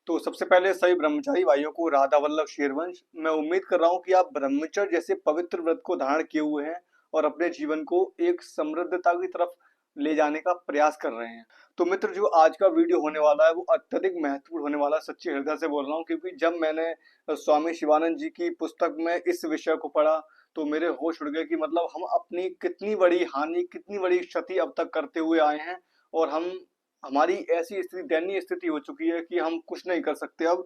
तो सबसे पहले सभी ब्रह्मचारी भाइयों को राधा वल्लभ शेरवंश। मैं उम्मीद कर रहा हूँ कि आप ब्रह्मचर्य जैसे पवित्र व्रत को धारण किए हुए हैं और अपने जीवन को एक समृद्धता की तरफ ले जाने का प्रयास कर रहे हैं। तो मित्र, जो आज का वीडियो होने वाला है वो अत्यधिक महत्वपूर्ण होने वाला है। सच्चे हृदय से बोल रहा हूँ, क्योंकि जब मैंने स्वामी शिवानंद जी की पुस्तक में इस विषय को पढ़ा तो मेरे होश उड़ गए कि मतलब हम अपनी कितनी बड़ी हानि, कितनी बड़ी क्षति अब तक करते हुए आए हैं और हमारी ऐसी स्थिति, दयनीय स्थिति हो चुकी है कि हम कुछ नहीं कर सकते अब।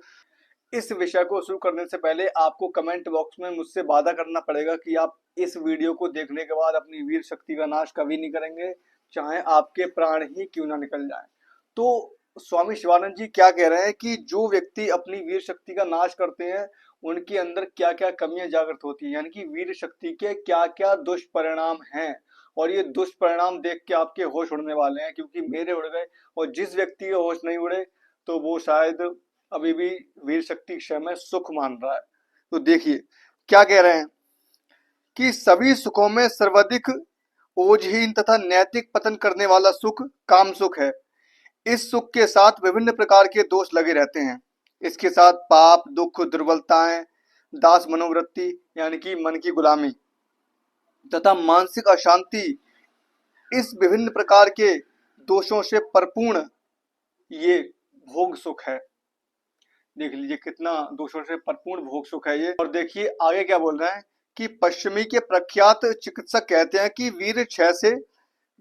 इस विषय को शुरू करने से पहले आपको कमेंट बॉक्स में मुझसे वादा करना पड़ेगा कि आप इस वीडियो को देखने के बाद अपनी वीर शक्ति का नाश कभी नहीं करेंगे, चाहे आपके प्राण ही क्यों ना निकल जाएं। तो स्वामी शिवानंद जी क्या कह रहे हैं कि जो व्यक्ति अपनी वीर शक्ति का नाश करते हैं उनके अंदर क्या क्या कमियां जागृत होती हैं, यानी कि वीर शक्ति के क्या क्या दुष्परिणाम हैं। और ये दुष्परिणाम देख के आपके होश उड़ने वाले हैं, क्योंकि मेरे उड़ गए। और जिस व्यक्ति के होश नहीं उड़े तो वो शायद अभी भी वीर शक्ति क्षय में सुख मान रहा है। तो देखिए क्या कह रहे हैं कि सभी सुखों में सर्वाधिक ओजहीन तथा नैतिक पतन करने वाला सुख काम सुख है। इस सुख के साथ विभिन्न प्रकार के दोष लगे रहते हैं। इसके साथ पाप, दुख, दुर्बलताएं, दास मनोवृत्ति यानी कि मन की गुलामी तथा मानसिक अशांति, इस विभिन्न प्रकार के दोषों से परिपूर्ण ये भोग सुख है। देख लीजिए कितना दोषों से परिपूर्ण भोग सुख है ये। और देखिए आगे क्या बोल रहे हैं कि पश्चिमी के प्रख्यात चिकित्सक कहते हैं कि वीर क्षय से,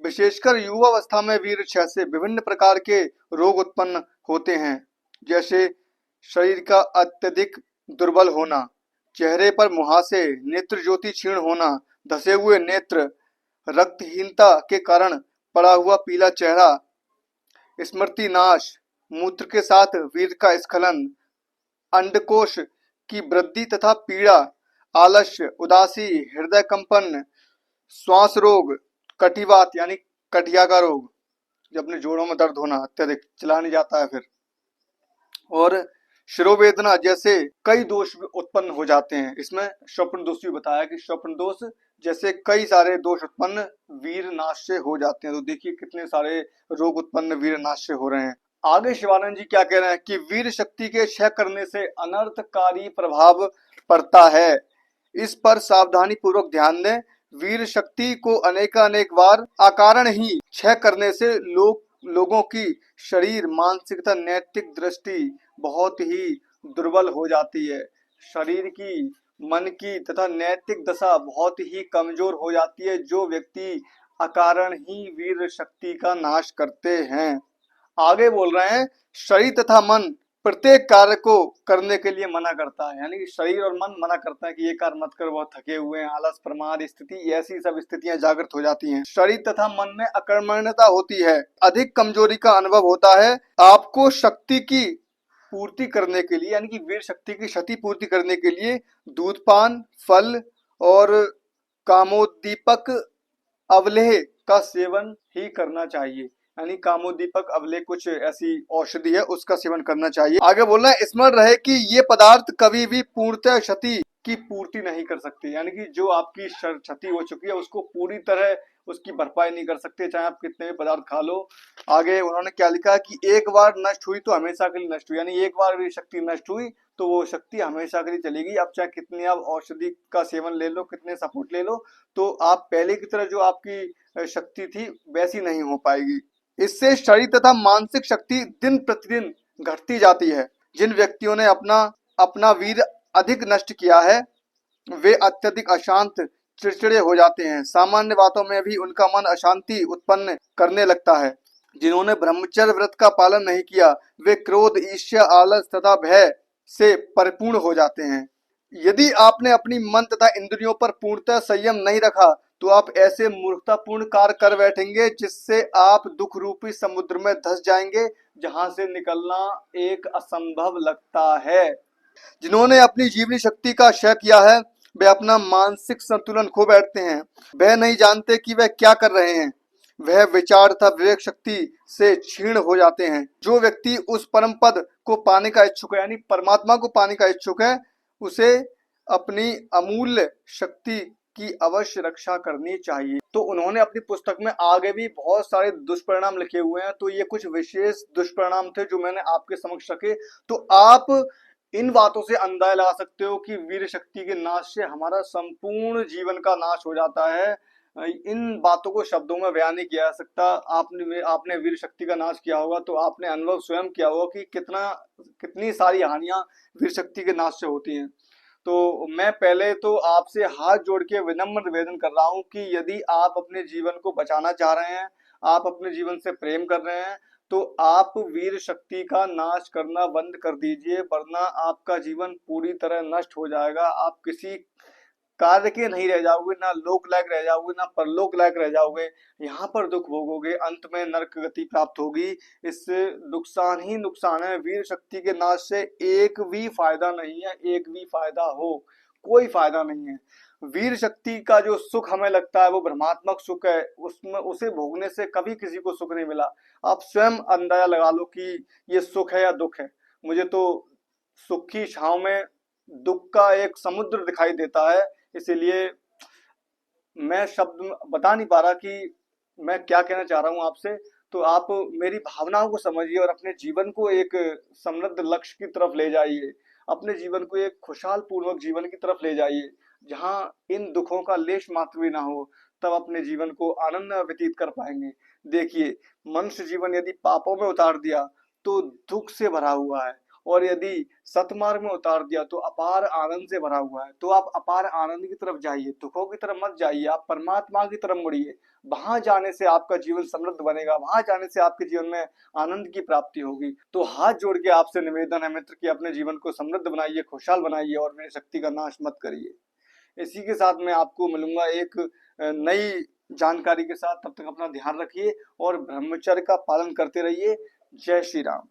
विशेषकर युवावस्था में वीर क्षय से विभिन्न प्रकार के रोग उत्पन्न होते हैं, जैसे शरीर का अत्यधिक दुर्बल होना, चेहरे पर मुहासे, नेत्र ज्योति क्षीण होना, धसे हुए नेत्र, रक्तहीनता के कारण पड़ा हुआ पीला चेहरा, स्मृति नाश, मूत्र के साथ वीर का स्खलन, अंडकोश की वृद्धि तथा पीड़ा, आलस्य, उदासी, हृदय कंपन, श्वास रोग, कटिवात यानी कटिया का रोग, जब अपने जोड़ों में दर्द होना, अत्यधिक चला नहीं जाता है फिर, और शिरोवेदना जैसे कई दोष उत्पन्न हो जाते हैं। इसमें स्वप्न दोष भी बताया कि स्वप्न दोष जैसे कई सारे दोष उत्पन्न वीर नाश से हो जाते हैं। तो देखिए कितने सारे रोग उत्पन्न वीर नाश से हो रहे हैं। आगे शिवानंद जी क्या कह रहे हैं कि वीर शक्ति के क्षय करने से अनर्थकारी प्रभाव पड़ता है। इस पर सावधानी पूर्वक ध्यान दें। वीर शक्ति को अनेकानेक बार अकारण ही क्षय करने से लोगों की शरीर, मानसिक तथा नैतिक दृष्टि बहुत ही दुर्बल हो जाती है। शरीर की, मन की तथा नैतिक दशा बहुत ही कमजोर हो जाती है जो व्यक्ति अकारण ही वीर शक्ति का नाश करते हैं। आगे बोल रहे हैं शरीर तथा मन प्रत्येक कार्य को करने के लिए मना करता है, यानी कि शरीर और मन मना करता है कि ये कार्य मत कर, बहुत थके हुए हैं, आलस, प्रमाद स्थिति, ऐसी सब स्थितियां जागृत हो जाती हैं। शरीर तथा मन में अकर्मण्यता होती है, अधिक कमजोरी का अनुभव होता है। आपको शक्ति की पूर्ति करने के लिए, यानी कि वीर शक्ति की क्षति पूर्ति करने के लिए दूध पान, फल और कामोद्दीपक अवलेह का सेवन ही करना चाहिए। यानी कामोद्दीपक अवलेह कुछ ऐसी औषधि है, उसका सेवन करना चाहिए। आगे बोलना है स्मरण रहे कि ये पदार्थ कभी भी पूर्णतः क्षति की पूर्ति नहीं कर सकते, यानी कि जो आपकी क्षति हो चुकी है उसको पूरी तरह उसकी भरपाई नहीं कर सकते, चाहे आप कितने भी पदार्थ खा लो। आगे उन्होंने क्या लिखा कि एक बार नष्ट हुई तो हमेशा के लिए नष्ट हुई, यानी एक बार भी शक्ति नष्ट हुई तो वो शक्ति हमेशा के लिए चलेगी। अब चाहे कितने आप औषधि का सेवन ले लो, कितने सपोर्ट ले लो, तो आप पहले की तरह जो आपकी शक्ति थी वैसी नहीं हो पाएगी। इससे शरीर तथा मानसिक शक्ति दिन प्रतिदिन घटती जाती है। जिन व्यक्तियों ने अपना वीर अधिक नष्ट किया है वे अत्यधिक अशांत, चिड़चिड़े हो जाते हैं। सामान्य बातों में भी उनका मन अशांति उत्पन्न करने लगता है। जिन्होंने ब्रह्मचर्य व्रत का पालन नहीं किया वे क्रोध, ईर्ष्या, आलस तथा भय से परिपूर्ण हो जाते हैं। यदि आपने अपनी मन तथा इंद्रियों पर पूर्णतः संयम नहीं रखा तो आप ऐसे मूर्खतापूर्ण कार्य कर बैठेंगे जिससे आप दुख रूपी समुद्र में धंस जाएंगे, जहां से निकलना एक असंभव लगता है। जिन्होंने अपनी जीवनी शक्ति का क्षय किया है वे अपना मानसिक संतुलन खो बैठते हैं। वह नहीं जानते कि वह क्या कर रहे हैं। वह विचार तथा विवेक शक्ति से क्षीण हो जाते हैं। जो व्यक्ति उस परम पद को पाने का इच्छुक है, यानी परमात्मा को पाने का इच्छुक है, उसे अपनी अमूल्य शक्ति की अवश्य रक्षा करनी चाहिए। तो उन्होंने अपनी पुस्तक में आगे भी बहुत सारे दुष्परिणाम लिखे हुए हैं, तो ये कुछ विशेष दुष्परिणाम थे जो मैंने आपके समक्ष रखे। तो आप इन बातों से अंदाजा लगा सकते हो कि वीर शक्ति के नाश से हमारा संपूर्ण जीवन का नाश हो जाता है। इन बातों को शब्दों में बयान नहीं किया जा सकता। आपने वीर शक्ति का नाश किया होगा तो आपने अनुभव स्वयं किया होगा कि कितनी सारी हानियां वीर शक्ति के नाश से होती हैं। तो मैं पहले तो आपसे हाथ जोड़ के विनम्र निवेदन कर रहा हूं कि यदि आप अपने जीवन को बचाना चाह रहे हैं, आप अपने जीवन से प्रेम कर रहे हैं, तो आप वीर शक्ति का नाश करना बंद कर दीजिए, वरना आपका जीवन पूरी तरह नष्ट हो जाएगा। आप किसी कार्य के नहीं रह जाओगे, ना लोक लायक रह जाओगे, ना परलोक लायक रह जाओगे। यहाँ पर दुख भोगोगे, अंत में नरक गति प्राप्त होगी। इससे नुकसान ही नुकसान है। वीर शक्ति के नाश से एक भी फायदा नहीं है, एक भी फायदा हो, कोई फायदा नहीं है। वीर शक्ति का जो सुख हमें लगता है वो भ्रमात्मक सुख है, उसमें उसे भोगने से कभी किसी को सुख नहीं मिला। आप स्वयं अंदाजा लगा लो कि ये सुख है या दुख है। मुझे तो सुख की छांव में दुख का एक समुद्र दिखाई देता है। इसीलिए मैं शब्द बता नहीं पा रहा कि मैं क्या कहना चाह रहा हूँ आपसे। तो आप मेरी भावनाओं को समझिए और अपने जीवन को एक समृद्ध लक्ष्य की तरफ ले जाइए। अपने जीवन को एक खुशहाल पूर्वक जीवन की तरफ ले जाइए, जहाँ इन दुखों का लेश मात्र भी ना हो। तब अपने जीवन को आनंद में व्यतीत कर पाएंगे। देखिए, मनुष्य जीवन यदि पापों में उतार दिया तो दुख से भरा हुआ है, और यदि सतमार्ग में उतार दिया तो अपार आनंद से भरा हुआ है। तो आप अपार आनंद की तरफ जाइए, दुखों की तरफ मत जाइए, आप परमात्मा की तरफ मुड़िए। वहां जाने से आपका जीवन समृद्ध बनेगा, वहां जाने से आपके जीवन में आनंद की प्राप्ति होगी। तो हाथ जोड़ के आपसे निवेदन है मित्र कि अपने जीवन को समृद्ध बनाइए, खुशहाल बनाइए और मेरी शक्ति का नाश मत करिए। इसी के साथ मैं आपको मिलूंगा एक नई जानकारी के साथ। तब तक अपना ध्यान रखिए और ब्रह्मचर्य का पालन करते रहिए। जय श्री राम।